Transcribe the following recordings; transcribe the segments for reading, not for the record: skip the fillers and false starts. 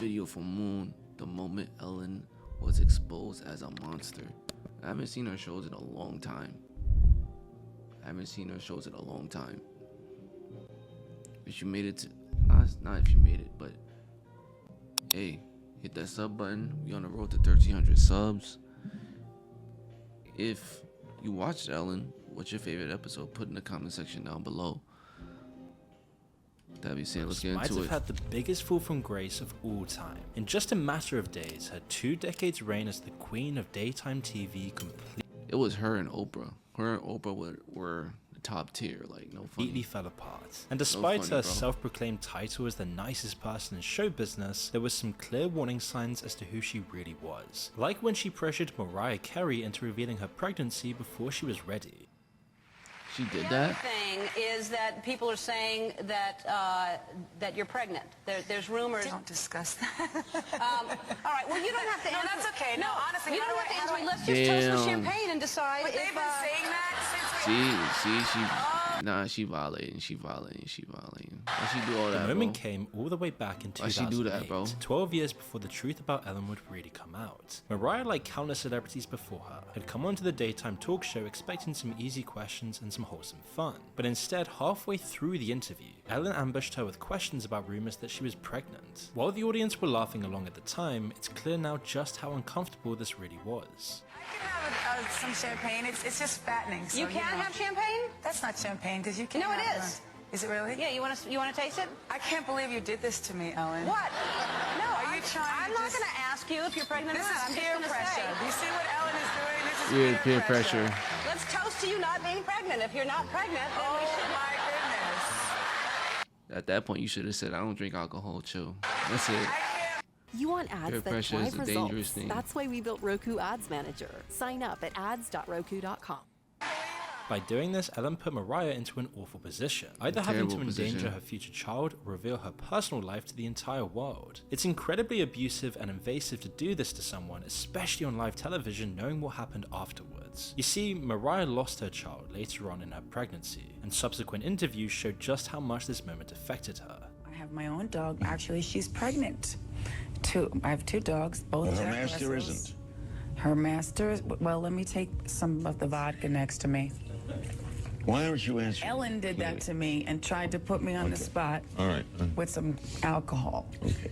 video from Moon the moment Ellen was exposed as a monster. I haven't seen her shows in a long time. If you made it to, not if you made it, but hey, hit that sub button. We on the road to 1,300 subs. If you watched Ellen, what's your favorite episode? Put in the comment section down below. That be saying, let's get might into have it. had the biggest fall from grace of all time. In just a matter of days, her 2 decades reign as the queen of daytime TV It was her and Oprah. Her and Oprah were the top tier, like no funny. completely fell apart. And despite funny, her bro. self-proclaimed title as the nicest person in show business, there were some clear warning signs as to who she really was. Like when she pressured Mariah Carey into revealing her pregnancy before she was ready. She did The other that? thing is that people are saying that that you're pregnant. There's rumors. Don't discuss that. All right. Well, you don't have to No, answer. that's okay. No, honestly, you how don't do have to I- answer. how do I- Let's just toast the Damn. champagne and decide But if. they've been saying that since we... She violating. Why she do all The that, moment bro? came all the way back in Why she 2008, do that, bro? 12 years before the truth about Ellen would really come out. Mariah, like countless celebrities before her, had come onto the daytime talk show expecting some easy questions and some wholesome fun. But instead, halfway through the interview, Ellen ambushed her with questions about rumors that she was pregnant. While the audience were laughing along at the time, it's clear now just how uncomfortable this really was. I can have some champagne. It's just fattening. So, you can't know. have champagne. That's not champagne because you can't No, it have is. Is it really? Yeah. You want to taste it? I can't believe you did this to me, Ellen. What? No. Are you trying I'm to not just- going to ask you if you're pregnant This or not. is I'm just peer going to pressure. say. Do you see what Ellen is doing? This is Weird peer pressure. Let's toast to you not being pregnant. If you're not pregnant, then we Oh should. my goodness. At that point, you should have said, I don't drink alcohol, chill. That's it. I can't. You want ads Peer that pressure is drive a dangerous results. thing. That's why we built Roku Ads Manager. Sign up at ads.roku.com. By doing this, Ellen put Mariah into an awful position, either having to terrible endanger position. her future child or reveal her personal life to the entire world. It's incredibly abusive and invasive to do this to someone, especially on live television, knowing what happened afterwards. You see, Mariah lost her child later on in her pregnancy, and subsequent interviews showed just how much this moment affected her. I have my own dog. Actually, she's pregnant. I have 2 dogs, both Well, her Jack master Russells. isn't. Her master is... Well, let me take some of the vodka next to me. Why aren't you answering? Ellen did that to me and tried to put me on the Okay. spot All right. with some alcohol. Okay.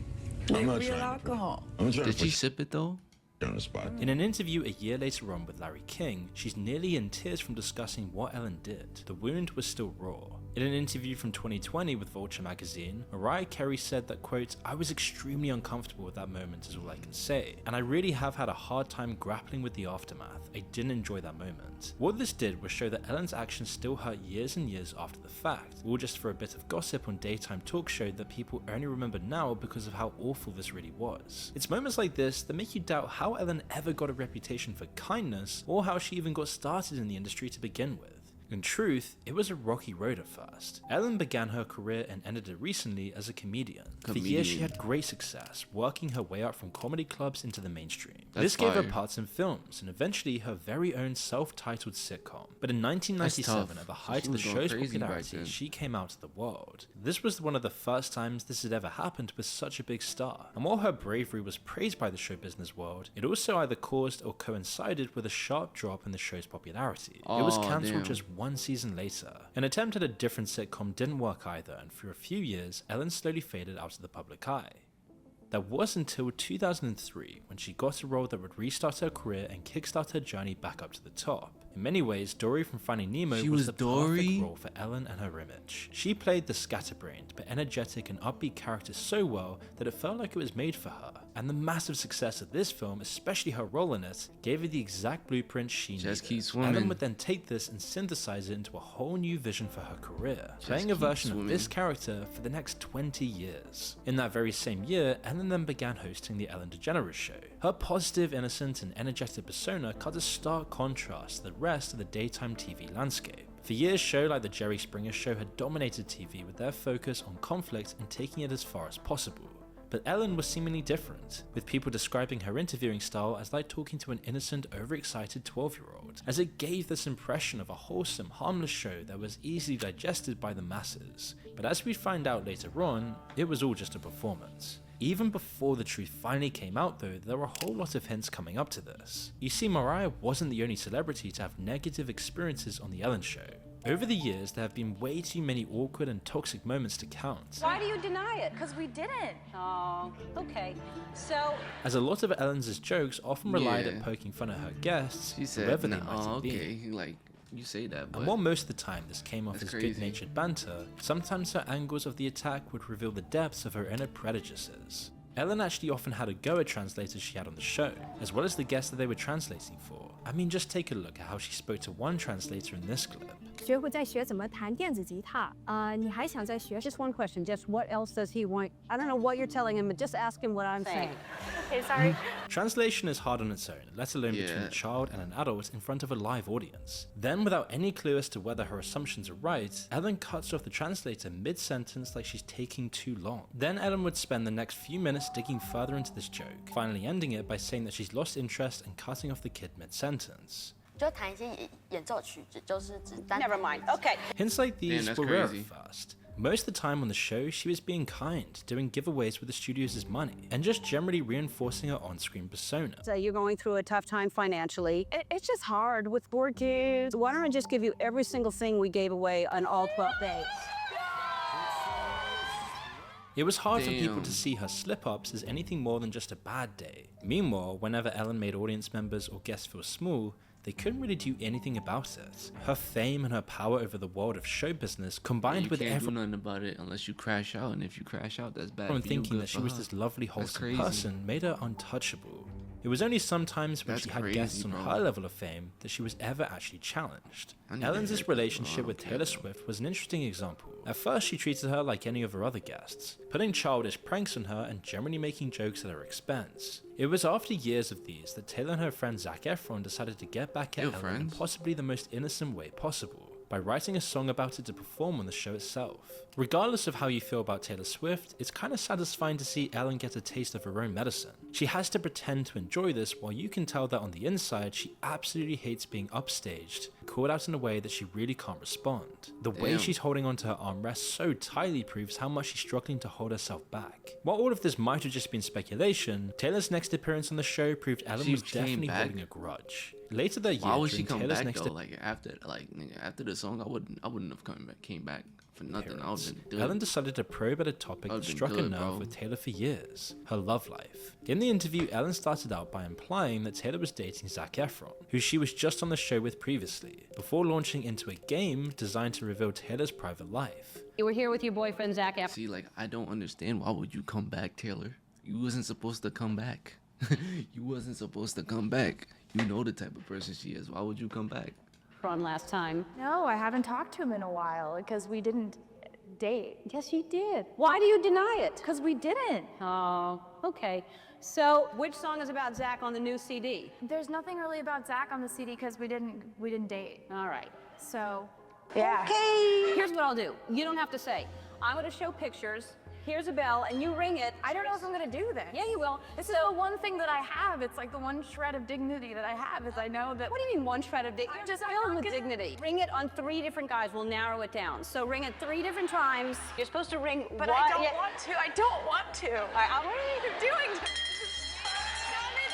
I'm Real not trying to alcohol. I'm not trying Did to she put sip it though? you on the spot. In an interview a year later on with Larry King, she's nearly in tears from discussing what Ellen did. The wound was still raw. In an interview from 2020 with Vulture magazine, Mariah Carey said that, quote, "I was extremely uncomfortable with that moment is all I can say, and I really have had a hard time grappling with the aftermath. I didn't enjoy that moment." What this did was show that Ellen's actions still hurt years and years after the fact, all just for a bit of gossip on daytime talk show that people only remember now because of how awful this really was. It's moments like this that make you doubt how Ellen ever got a reputation for kindness, or how she even got started in the industry to begin with. In truth, it was a rocky road at first. Ellen began her career and ended it recently as a comedian. For years she had great success, working her way up from comedy clubs into the mainstream. This gave her fire. parts in films, and eventually her very own self-titled sitcom. But in 1997, tough. at the height She of the was going show's crazy back popularity, then. she came out to the world. This was one of the first times this had ever happened with such a big star. And while her bravery was praised by the show business world, it also either caused or coincided with a sharp drop in the show's popularity. It was Aw, cancelled damn. just 1 season later. An attempt at a different sitcom didn't work either, and for a few years, Ellen slowly faded out of the public eye. That was until 2003, when she got a role that would restart her career and kickstart her journey back up to the top. In many ways, Dory from Finding Nemo She was was the Dory? perfect role for Ellen and her image. She played the scatterbrained but energetic and upbeat character so well that it felt like it was made for her. And the massive success of this film, especially her role in it, gave her the exact blueprint she Just needed. keep swimming. Ellen would then take this and synthesize it into a whole new vision for her career, playing a keep version of this swimming. character for the next 20 years. In that very same year, Ellen then began hosting the Ellen DeGeneres show. Her positive, innocent, and energetic persona cut a stark contrast to the rest of the daytime TV landscape. For years, shows like The Jerry Springer Show had dominated TV with their focus on conflict and taking it as far as possible. But Ellen was seemingly different, with people describing her interviewing style as like talking to an innocent, overexcited 12-year-old, as it gave this impression of a wholesome, harmless show that was easily digested by the masses. But as we find out later on, it was all just a performance. Even before the truth finally came out though, there were a whole lot of hints coming up to this. You see, Mariah wasn't the only celebrity to have negative experiences on The Ellen Show. Over the years, there have been way too many awkward and toxic moments to count. Why do you deny it? Because we didn't. Oh, okay. So, As a lot of Ellen's jokes often relied Yeah. at poking fun at her guests, She said, whoever they nah, might have been. okay, like, you say that, but And while most of the time this came off as That's crazy. good-natured banter, sometimes her angles of the attack would reveal the depths of her inner prejudices. Ellen actually often had a go at translators she had on the show, as well as the guests that they were translating for. I mean, just take a look at how she spoke to one translator in this clip. 学会在学怎么弹电子吉他，你还想再学？ just one question. Just what else does he want? I don't know what you're telling him, but just ask him what I'm saying. Okay, sorry. Translation is hard on its own, let alone between Yeah. a child and an adult in front of a live audience. Then, without any clue as to whether her assumptions are right, Ellen cuts off the translator mid-sentence like she's taking too long. Then Ellen would spend the next few minutes digging further into this joke, finally ending it by saying that she's lost interest and cutting off the kid mid-sentence. 就弹一些演奏曲，就是只单 Never mind. Okay. Hints like these that's were rare crazy. at first. Most of the time on the show, she was being kind, doing giveaways with the studios' money, and just generally reinforcing her on-screen persona. So you're going through a tough time financially. It's just hard with 4 kids. Why don't I just give you every single thing we gave away on all 12 days? It was hard for people Damn. to see her slip-ups as anything more than just a bad day. Meanwhile, whenever Ellen made audience members or guests feel small, they couldn't really do anything about it. Her fame and her power over the world of show business combined you with can't do everyone nothing about it unless you crash out, and if you crash out, that's bad for you, thinking good that she for was her. this lovely, That's wholesome crazy. person made her untouchable. It was only sometimes when That's she had crazy, guests on bro. her level of fame that she was ever actually challenged. I need to Ellen's hear it. relationship Oh, with okay, Taylor though. Swift was an interesting example. At first, she treated her like any of her other guests, putting childish pranks on her and generally making jokes at her expense. It was after years of these that Taylor and her friend Zac Efron decided to get back at They're Ellen in friends? possibly the most innocent way possible, by writing a song about it to perform on the show itself. Regardless of how you feel about Taylor Swift, it's kind of satisfying to see Ellen get a taste of her own medicine. She has to pretend to enjoy this while you can tell that on the inside she absolutely hates being upstaged, called out in a way that she really can't respond. The way Damn. she's holding onto her armrest so tightly proves how much she's struggling to hold herself back. While all of this might have just been speculation, Taylor's next appearance on the show proved Ellen She was came definitely back? holding a grudge. Later that year, Why would she during come Taylor's back next though? Like after the song, I wouldn't have came back for nothing. I appearance, would've been Ellen good. decided to probe at a topic that I've been struck a good, nerve bro. with Taylor for years, her love life. In the interview, Ellen started out by implying that Taylor was dating Zac Efron, who she was just on the show with previously, before launching into a game designed to reveal Taylor's private life. You were here with your boyfriend, Zac Efron. See, like, I don't understand. Why would you come back, Taylor? You wasn't supposed to come back. You wasn't supposed to come back. You know the type of person she is. Why would you come back? From last time. No, I haven't talked to him in a while because we didn't date. Yes, you did. Why do you deny it? Because we didn't. Oh, okay. So, which song is about Zac on the new CD? There's nothing really about Zac on the CD because we didn't date. All right. So, yeah. Okay. Here's what I'll do. You don't have to say. I'm going to show pictures. Here's a bell, and you ring it. I don't know if I'm gonna do this. Yeah, you will. This is the one thing that I have. It's like the one shred of dignity that I have is I know that. What do you mean one shred of dignity? I'm Just not filled with gonna- dignity. Ring it on 3 different guys. We'll narrow it down. So ring it 3 different times. You're supposed to ring. But one- I don't yeah. want to. I don't want to. All right, what are you doing?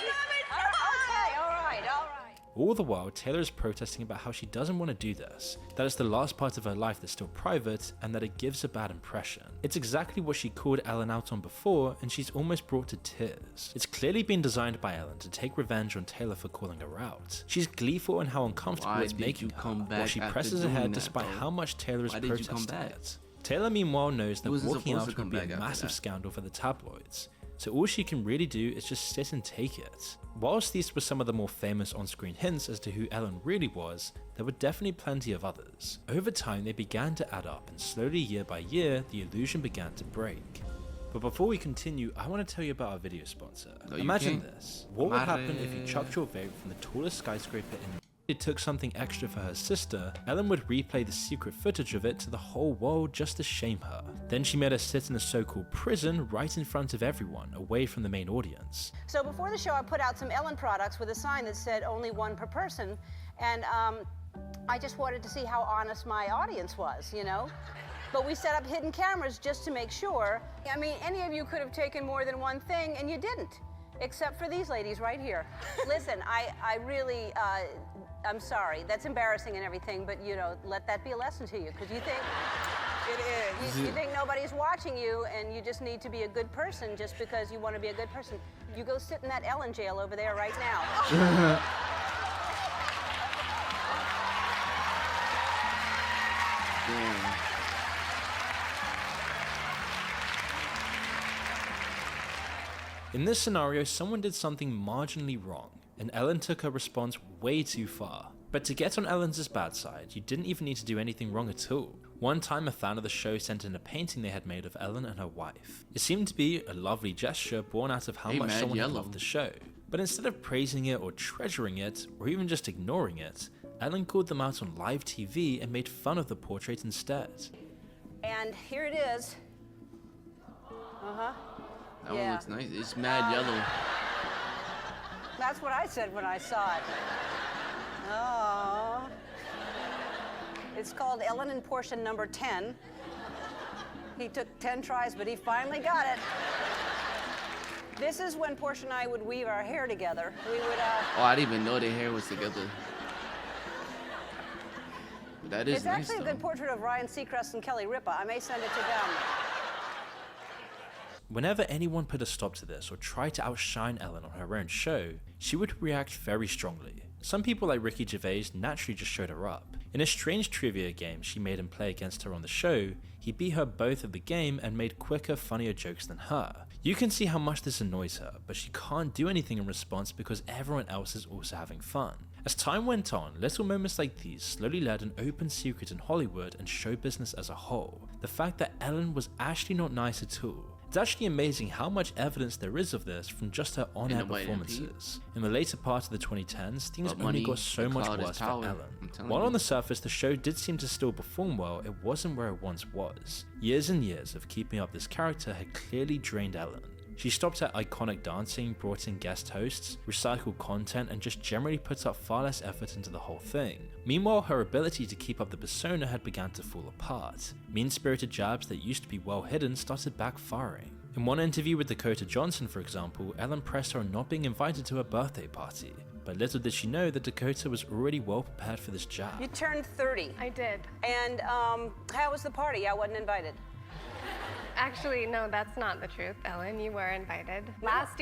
Okay, all right. All the while, Taylor is protesting about how she doesn't want to do this, that it's the last part of her life that's still private, and that it gives a bad impression. It's exactly what she called Ellen out on before, and she's almost brought to tears. It's clearly been designed by Ellen to take revenge on Taylor for calling her out. She's gleeful in how uncomfortable Why it's did making you her, come while back she after presses doing ahead that, despite though? how much Taylor is Why did you come protesting back? it. Taylor meanwhile knows that wasn't walking supposed out to come would be back a after massive that. scandal for the tabloids, so all she can really do is just sit and take it. Whilst these were some of the more famous on-screen hints as to who Ellen really was, there were definitely plenty of others. Over time they began to add up, and slowly year by year the illusion began to break. But before we continue, I want to tell you about our video sponsor. No, you Imagine can't. this. What would happen if you Madre. chucked your vape from the tallest skyscraper in it took something extra for her sister, Ellen would replay the secret footage of it to the whole world just to shame her. Then she made her sit in a so-called prison right in front of everyone, away from the main audience. So before the show, I put out some Ellen products with a sign that said only 1 per person. And I just wanted to see how honest my audience was, you know? But we set up hidden cameras just to make sure. I mean, any of you could have taken more than one thing, and you didn't, except for these ladies right here. Listen, I really, I'm sorry. That's embarrassing and everything, but, you know, let that be a lesson to you, because you think... It is. You think nobody's watching you, and you just need to be a good person just because you want to be a good person. You go sit in that Ellen jail over there right now. Damn. In this scenario, someone did something marginally wrong, and Ellen took her response way too far. But to get on Ellen's bad side, you didn't even need to do anything wrong at all. One time a fan of the show sent in a painting they had made of Ellen and her wife. It seemed to be a lovely gesture born out of how much Mad someone had Yellow. loved the show. But instead of praising it or treasuring it, or even just ignoring it, Ellen called them out on live TV and made fun of the portrait instead. And here it is. That one Yeah. looks nice. It's mad yellow. That's what I said when I saw it. Oh. It's called Ellen and Portia number 10. He took 10 tries, but he finally got it. This is when Portia and I would weave our hair together. We would, Oh, I didn't even know their hair was together. But that is It's nice, actually a good though. portrait of Ryan Seacrest and Kelly Ripa. I may send it to them. Whenever anyone put a stop to this or tried to outshine Ellen on her own show, she would react very strongly. Some people like Ricky Gervais naturally just showed her up. In a strange trivia game she made him play against her on the show, he beat her both at the game and made quicker, funnier jokes than her. You can see how much this annoys her, but she can't do anything in response because everyone else is also having fun. As time went on, little moments like these slowly led an open secret in Hollywood and show business as a whole. The fact that Ellen was actually not nice at all. It's actually amazing how much evidence there is of this from just her on-air Ain't nobody performances. In the later part of the 2010s, things But only money, got so the much cloud is worse for power. I'm Ellen. telling While you. on the surface the show did seem to still perform well, it wasn't where it once was. Years and years of keeping up this character had clearly drained Ellen. She stopped her iconic dancing, brought in guest hosts, recycled content, and just generally put up far less effort into the whole thing. Meanwhile, her ability to keep up the persona had begun to fall apart. Mean-spirited jabs that used to be well hidden started backfiring. In one interview with Dakota Johnson, for example, Ellen pressed her on not being invited to her birthday party. But little did she know that Dakota was already well prepared for this jab. You turned 30. I did. And how was the party? I wasn't invited. Actually, no, that's not the truth, Ellen. You were invited. Last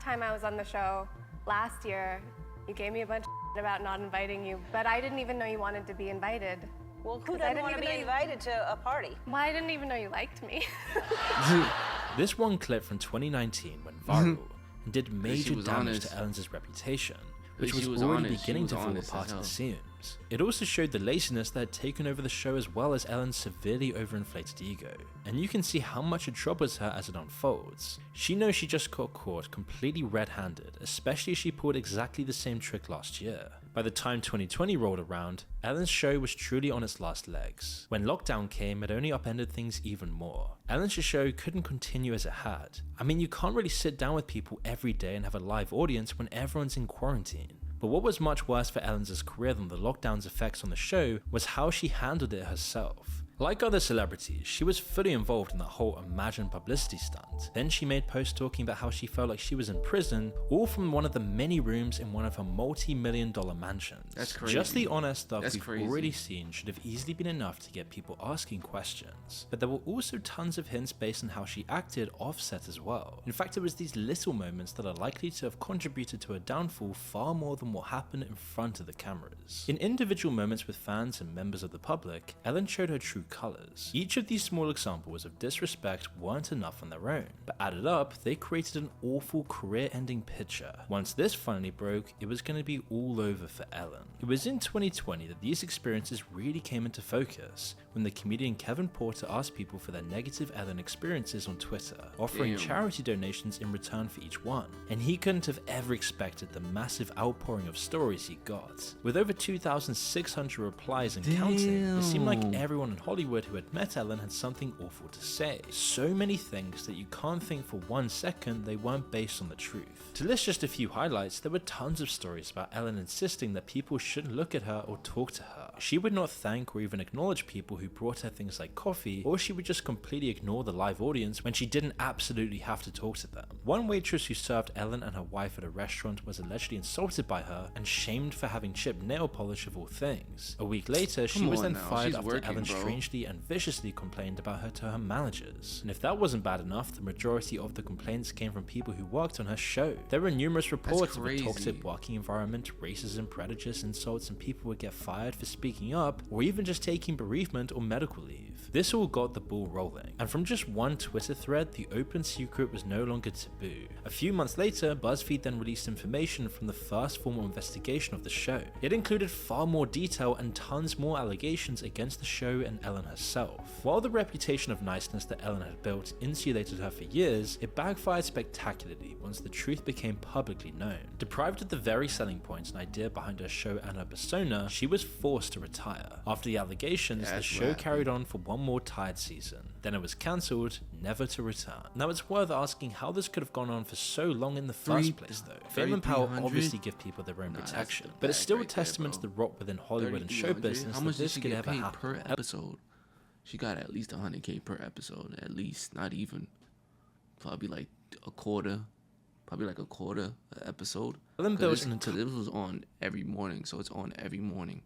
time I was on the show, last year, you gave me a bunch of about not inviting you, but I didn't even know you wanted to be invited. Well, who 'Cause I doesn't didn't want to even be know you- invited to a party? Well, I didn't even know you liked me. This one clip from 2019 went viral and did major was damage honest. to Ellen's reputation, which She was was already honest. She beginning was to fall honest as apart at hell. the seams. It also showed the laziness that had taken over the show as well as Ellen's severely overinflated ego, and you can see how much it troubles her as it unfolds. She knows she just got caught completely red-handed, especially as she pulled exactly the same trick last year. By the time 2020 rolled around, Ellen's show was truly on its last legs. When lockdown came, it only upended things even more. Ellen's show couldn't continue as it had. I mean, you can't really sit down with people every day and have a live audience when everyone's in quarantine. But what was much worse for Ellen's career than the lockdown's effects on the show was how she handled it herself. Like other celebrities, she was fully involved in the whole imagined publicity stunt. Then she made posts talking about how she felt like she was in prison, all from one of the many rooms in one of her multi-million-dollar mansions. That's crazy. Just the honest stuff That's we've crazy. already seen should have easily been enough to get people asking questions. But there were also tons of hints based on how she acted offset as well. In fact, it was these little moments that are likely to have contributed to her downfall far more than what happened in front of the cameras. In individual moments with fans and members of the public, Ellen showed her true colors. Each of these small examples of disrespect weren't enough on their own, but added up, they created an awful career-ending picture. Once this finally broke, it was going to be all over for Ellen. It was in 2020 that these experiences really came into focus, when the comedian Kevin Porter asked people for their negative Ellen experiences on Twitter, offering Damn. charity donations in return for each one. And he couldn't have ever expected the massive outpouring of stories he got. With over 2,600 replies and counting, it seemed like Damn. everyone in Hollywood Hollywood who had met Ellen had something awful to say. So many things that you can't think for 1 second they weren't based on the truth. To list just a few highlights, there were tons of stories about Ellen insisting that people shouldn't look at her or talk to her. She would not thank or even acknowledge people who brought her things like coffee, or she would just completely ignore the live audience when she didn't absolutely have to talk to them. One waitress who served Ellen and her wife at a restaurant was allegedly insulted by her and shamed for having chipped nail polish of all things. A week later, she was then fired after Ellen strangely and viciously complained about her to her managers. And if that wasn't bad enough, the majority of the complaints came from people who worked on her show. There were numerous reports of a toxic working environment, racism, prejudice, insults, and people would get fired for speaking up, or even just taking bereavement or medical leave. This all got the ball rolling, and from just one Twitter thread, the open secret was no longer taboo. A few months later, BuzzFeed then released information from the first formal investigation of the show. It included far more detail and tons more allegations against the show and Ellen herself. While the reputation of niceness that Ellen had built insulated her for years, it backfired spectacularly once the truth became publicly known. Deprived of the very selling points and idea behind her show and her persona, she was forced to retire. After the allegations, the show carried on for one more tired season. Then it was cancelled, never to return. Now it's worth asking how this could have gone on for so long in the first place though. Fame and power obviously give people their own protection, but it's still a testament to the rot within Hollywood and show business that this could ever happen. Per episode? She got at least 100K per episode, at least, not even. Probably like a quarter. Probably like a quarter an episode. Because this was on every morning, so it's on every morning.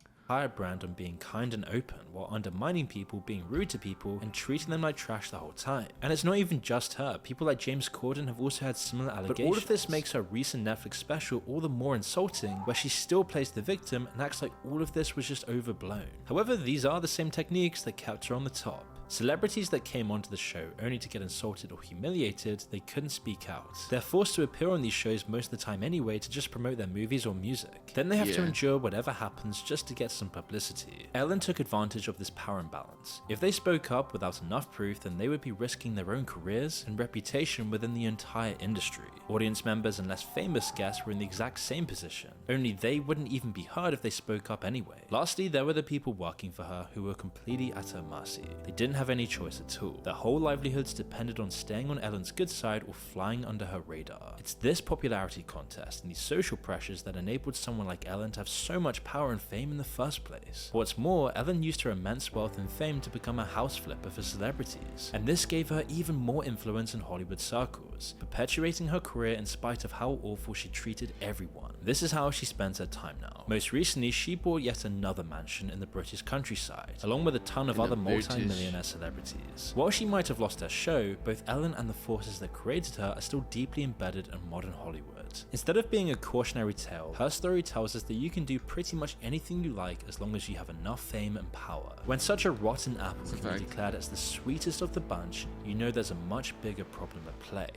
Brand on being kind and open while undermining people, being rude to people, and treating them like trash the whole time. And it's not even just her. People like James Corden have also had similar allegations. But all of this makes her recent Netflix special all the more insulting, where she still plays the victim and acts like all of this was just overblown. However, these are the same techniques that kept her on the top. Celebrities that came onto the show only to get insulted or humiliated, they couldn't speak out. They're forced to appear on these shows most of the time anyway to just promote their movies or music. Then they have to endure whatever happens just to get some publicity. Ellen took advantage of this power imbalance. If they spoke up without enough proof, then they would be risking their own careers and reputation within the entire industry. Audience members and less famous guests were in the exact same position, only they wouldn't even be heard if they spoke up anyway. Lastly, there were the people working for her who were completely at her mercy. They didn't have any choice at all. Their whole livelihoods depended on staying on Ellen's good side or flying under her radar. It's this popularity contest and these social pressures that enabled someone like Ellen to have so much power and fame in the first place. What's more, Ellen used her immense wealth and fame to become a house flipper for celebrities, and this gave her even more influence in Hollywood circles, perpetuating her career in spite of how awful she treated everyone. This is how she spends her time now. Most recently, she bought yet another mansion in the British countryside, along with a ton of other multi-millionaire celebrities. While she might have lost her show, both Ellen and the forces that created her are still deeply embedded in modern Hollywood. Instead of being a cautionary tale, her story tells us that you can do pretty much anything you like as long as you have enough fame and power. When such a rotten apple can be declared as the sweetest of the bunch, you know there's a much bigger problem at play.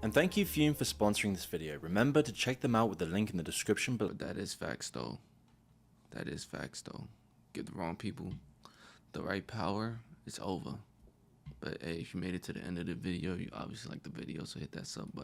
And thank you Fume for sponsoring this video. Remember to check them out with the link in the description below. But that is facts though. That is facts though. Give the wrong people the right power, it's over. But hey, if you made it to the end of the video, you obviously like the video, so hit that sub button.